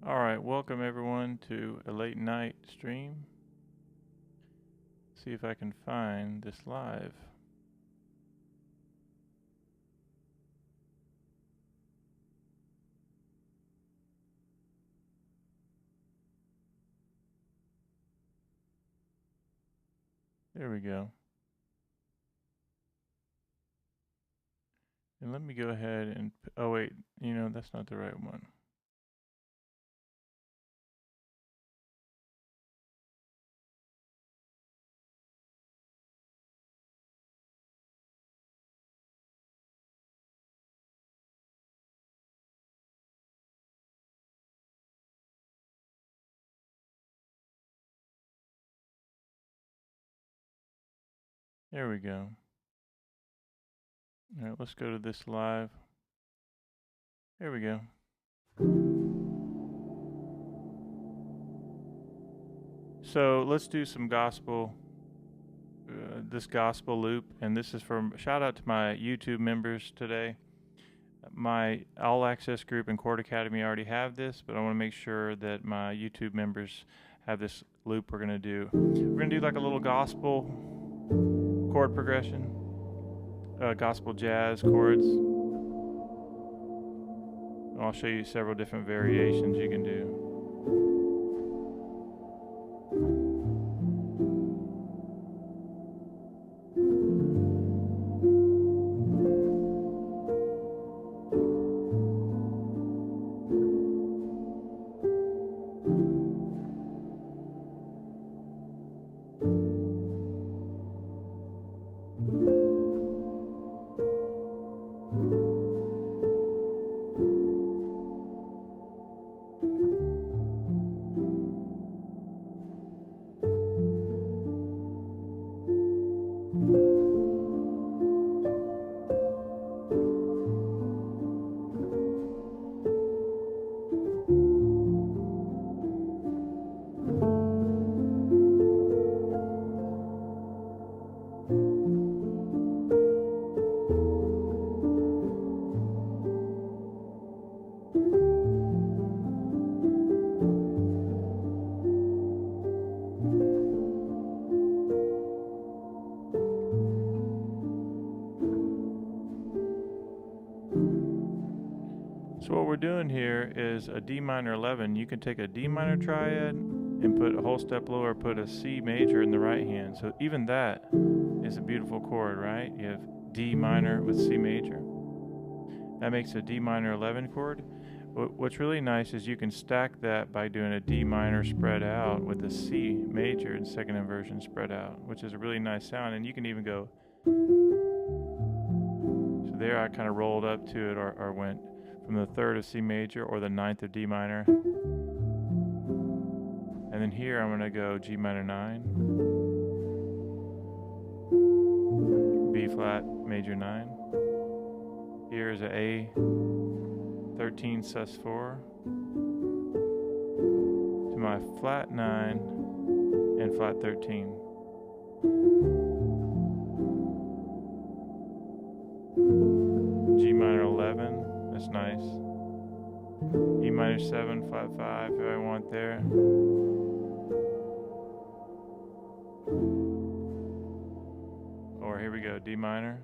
Alright, welcome everyone to a late night stream. See if I can find this live. There we go. And let me go ahead and, oh wait, that's not the right one. There we go. Alright, let's go to this live. There we go. So let's do some gospel, this gospel loop, and this is from, shout out to my YouTube members today. My all access group and Chord Academy already have this, but I want to make sure that my YouTube members have this loop we're going to do. We're going to do like a little gospel chord progression, gospel jazz chords. I'll show you several different variations you can do. So what we're doing here is a D minor 11. You can take a D minor triad and put a whole step lower, put a C major in the right hand. So even that is a beautiful chord, right? You have D minor with C major. That makes a D minor 11 chord. What's really nice is you can stack that by doing a D minor spread out with a C major and second inversion spread out, which is a really nice sound. And you can even go, so there I kind of rolled up to it or went from the third of C major or the ninth of D minor. And then here I'm going to go G minor 9, B flat major 9. Here is a A 13 sus 4 to my flat 9 and flat 13. G minor 11. That's nice. E minor 7, flat 5, if I want there. Or here we go, D minor.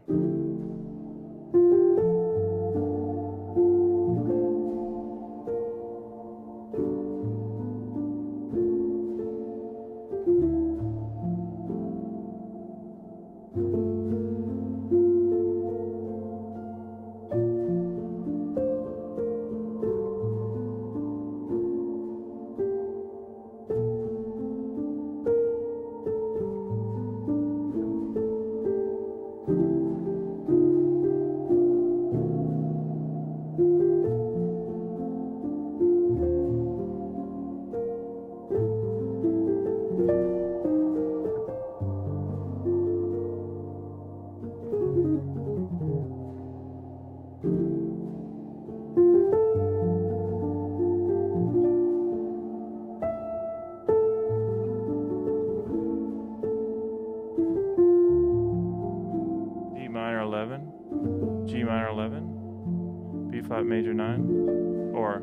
G minor 11, B flat major 9, or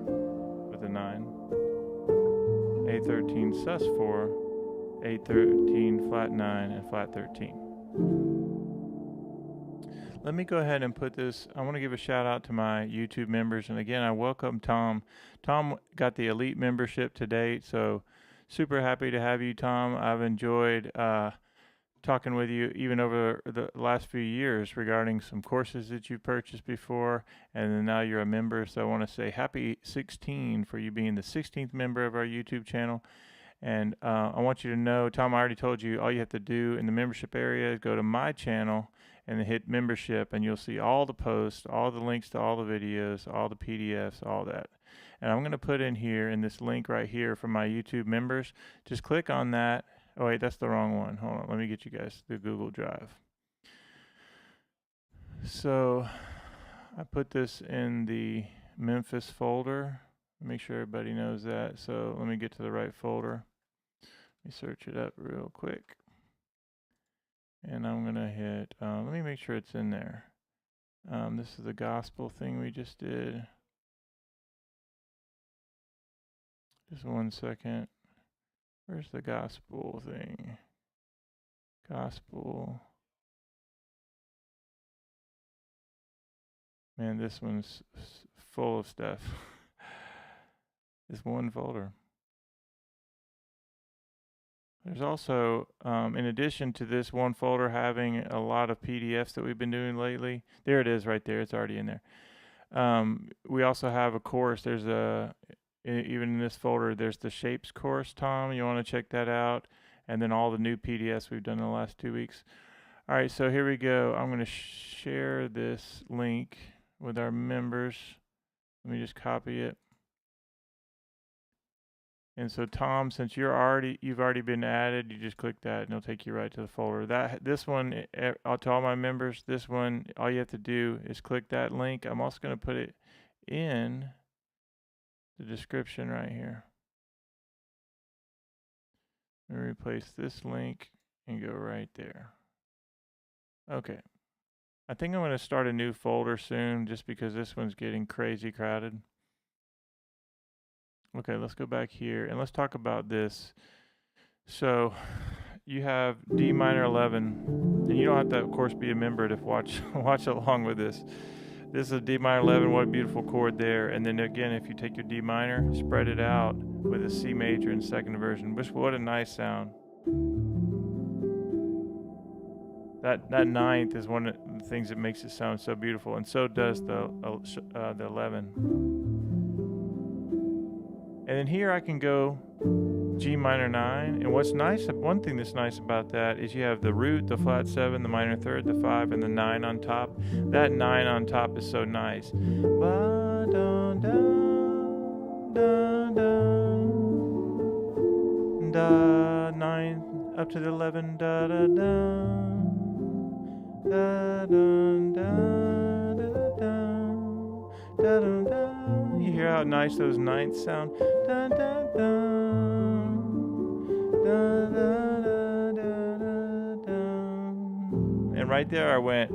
with the 9, A13 sus4, A13 flat 9, and flat 13. Let me go ahead and put this. I want to give a shout out to my YouTube members, and again, I welcome Tom. Tom got the elite membership to date, so super happy to have you, Tom. I've enjoyed talking with you even over the last few years regarding some courses that you've purchased before, and then now you're a member. So I want to say happy 16 for you being the 16th member of our YouTube channel. And I want you to know, Tom, I already told you, all you have to do in the membership area is go to my channel and then hit membership, and you'll see all the posts, all the links to all the videos, all the PDFs, all that. And I'm going to put in here in this link right here for my YouTube members. Just click on that. Oh wait, that's the wrong one. Hold on, let me get you guys the Google Drive. So I put this in the Memphis folder. Make sure everybody knows that. So let me get to the right folder. Let me search it up real quick. And I'm gonna hit, let me make sure it's in there. This is the gospel thing we just did. Just 1 second. Where's the gospel thing? Gospel. Man, this one's full of stuff. This one folder. There's also, in addition to this one folder having a lot of PDFs that we've been doing lately, there it is right there. It's already in there. We also have a course. There's even in this folder, there's the shapes course, Tom. You want to check that out. And then all the new PDFs we've done in the last 2 weeks. All right, so here we go. I'm going to share this link with our members. Let me just copy it. And so Tom, since you've already been added, you just click that and it'll take you right to the folder. This one, I'll tell all my members, this one, all you have to do is click that link. I'm also going to put it in the description right here. I'm going to replace this link and go right there. Okay. I think I'm going to start a new folder soon just because this one's getting crazy crowded. Okay, let's go back here and let's talk about this. So you have D minor 11, and you don't have to, of course, be a member to watch along with this. This is D minor 11, what a beautiful chord there. And then again, if you take your D minor, spread it out with a C major in second inversion. What a nice sound. That ninth is one of the things that makes it sound so beautiful, and so does the 11. And then here I can go G minor 9, and what's nice, one thing that's nice about that is you have the root, the flat 7, the minor third, the 5, and the 9 on top. That 9 on top is so nice. Ba, da, da, da, da, da, 9 up to the 11, da, da, da, da, da, da, da, da, da, da, da. You hear how nice those ninths sound? Da, da, da, da, da, da, da, da. And right there I went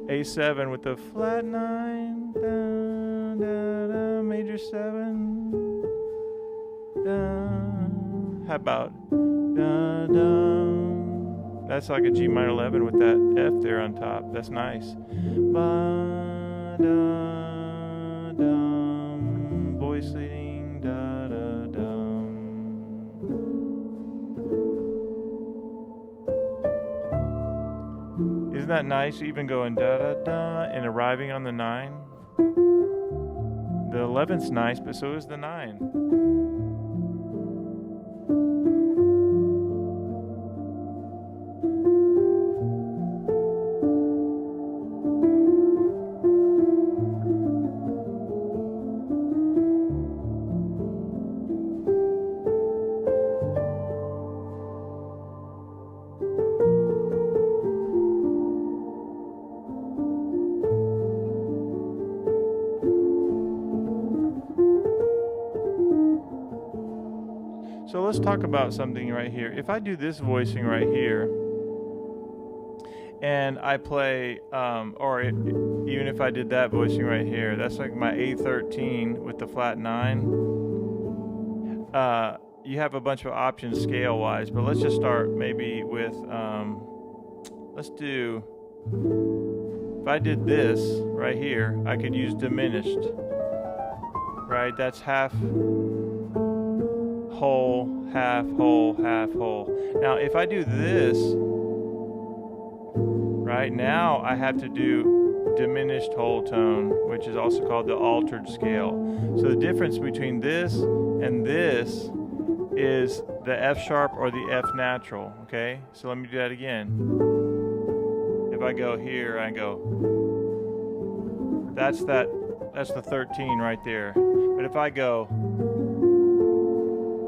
A7 with the flat 9, da, da, da, major 7, da. How about da, da? That's like a G minor 11 with that F there on top. That's nice. Ba, da. Voice leading, da da dum. Isn't that nice? Even going da da da and arriving on the 9. The 11's nice, but so is the 9. So let's talk about something right here. If I do this voicing right here, and I play, even if I did that voicing right here, that's like my A13 with the flat 9. You have a bunch of options scale-wise, but let's just start maybe with, let's do, if I did this right here, I could use diminished, right? That's half whole, half whole, half whole. Now, if I do this, right now I have to do diminished whole tone, which is also called the altered scale. So the difference between this and this is the F sharp or the F natural, okay? So let me do that again. If I go here, I go, that's the 13 right there. But if I go,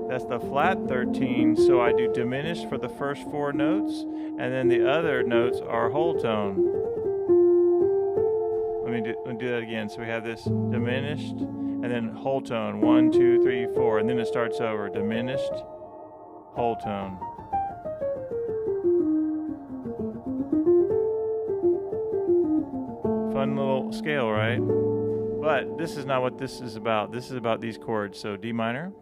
that's the flat 13, so I do diminished for the first 4 notes, and then the other notes are whole tone. Let me do that again. So we have this diminished, and then whole tone, 1, 2, 3, 4, and then it starts over, diminished, whole tone. Fun little scale, right? But this is not what this is about. This is about these chords. So D minor.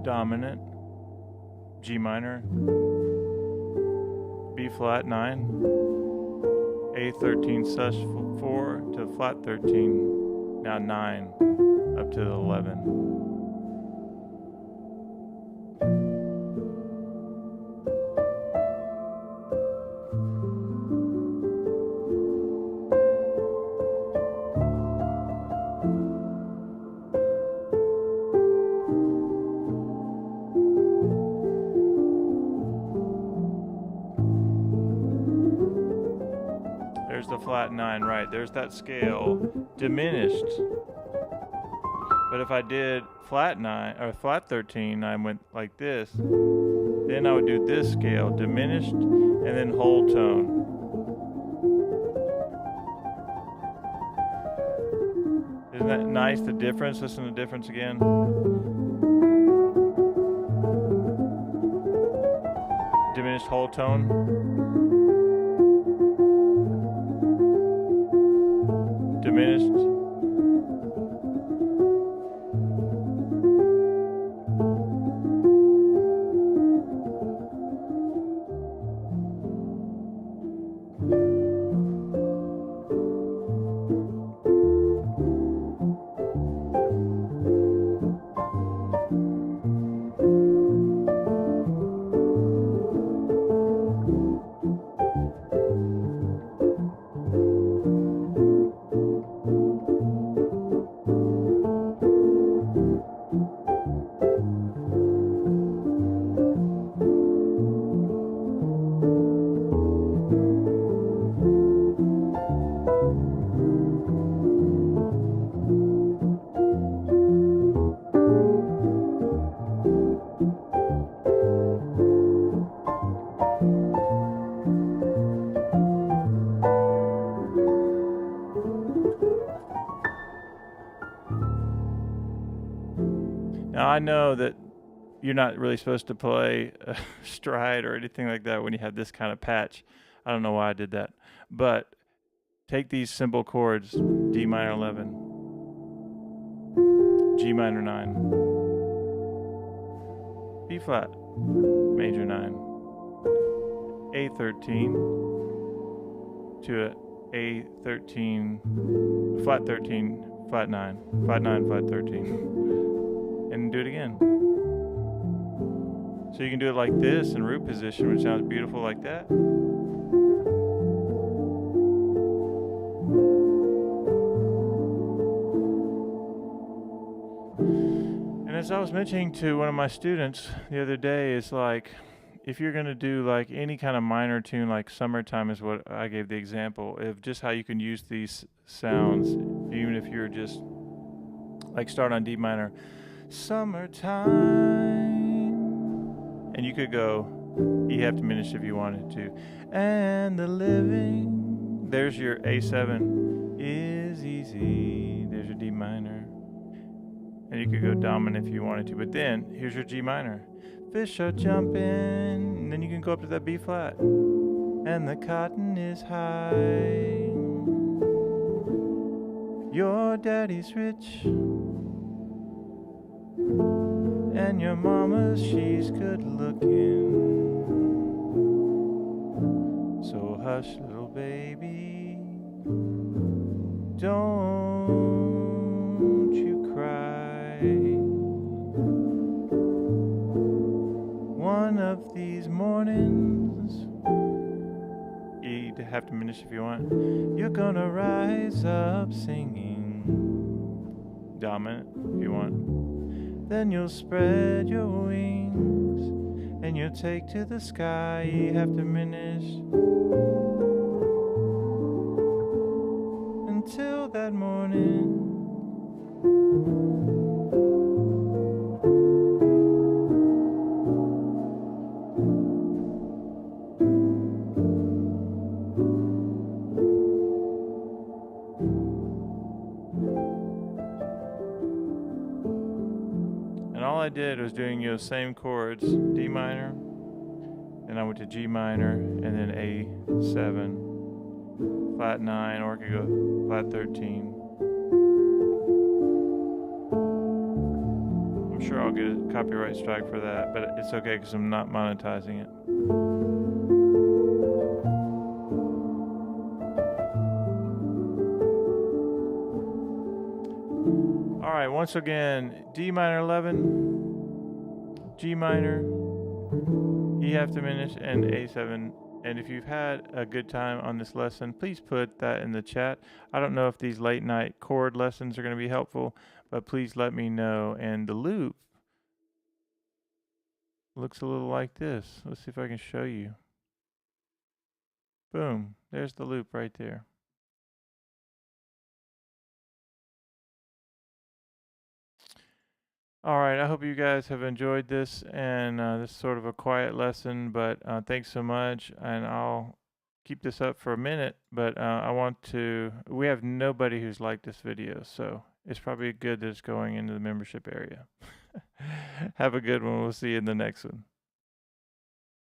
Dominant, G minor, B flat 9, A13 sus 4 to flat 13, now 9 up to 11. There's the flat 9, right? There's that scale, diminished. But if I did flat 9 or flat 13, I went like this. Then I would do this scale, diminished, and then whole tone. Isn't that nice? The difference. Listen to the difference again. Diminished whole tone. Diminished. Now I know that you're not really supposed to play a stride or anything like that when you have this kind of patch. I don't know why I did that. But take these simple chords, D minor 11, G minor 9, B flat, major 9, A13 to a A13, flat 13, flat 9, flat 9, flat 13, and do it again. So you can do it like this in root position, which sounds beautiful like that. And as I was mentioning to one of my students the other day, is like, if you're going to do like any kind of minor tune, like Summertime is what I gave the example of, just how you can use these sounds, even if you're just like start on D minor, Summertime, and you could go E half diminished if you wanted to, and the living, there's your A7 is easy, there's your D minor, and you could go dominant if you wanted to, but then here's your G minor, fish are jumping, and then you can go up to that B flat, and the cotton is high, your daddy's rich, and your mama, she's good looking, so hush little baby, don't you cry. One of these mornings, you have to diminish if you want, you're gonna rise up singing, dominant if you want. Then you'll spread your wings, and you'll take to the sky, you have diminished, until that morning. And all I did was doing those same chords, D minor, then I went to G minor, and then A7, flat 9, or I could go flat 13. I'm sure I'll get a copyright strike for that, but it's okay because I'm not monetizing it. All right, once again, D minor 11, G minor, E half diminished, and A7. And if you've had a good time on this lesson, please put that in the chat. I don't know if these late night chord lessons are going to be helpful, but please let me know. And the loop looks a little like this. Let's see if I can show you. Boom, there's the loop right there. All right, I hope you guys have enjoyed this, and this is sort of a quiet lesson, but thanks so much, and I'll keep this up for a minute, but we have nobody who's liked this video, so it's probably good that it's going into the membership area. Have a good one. We'll see you in the next one.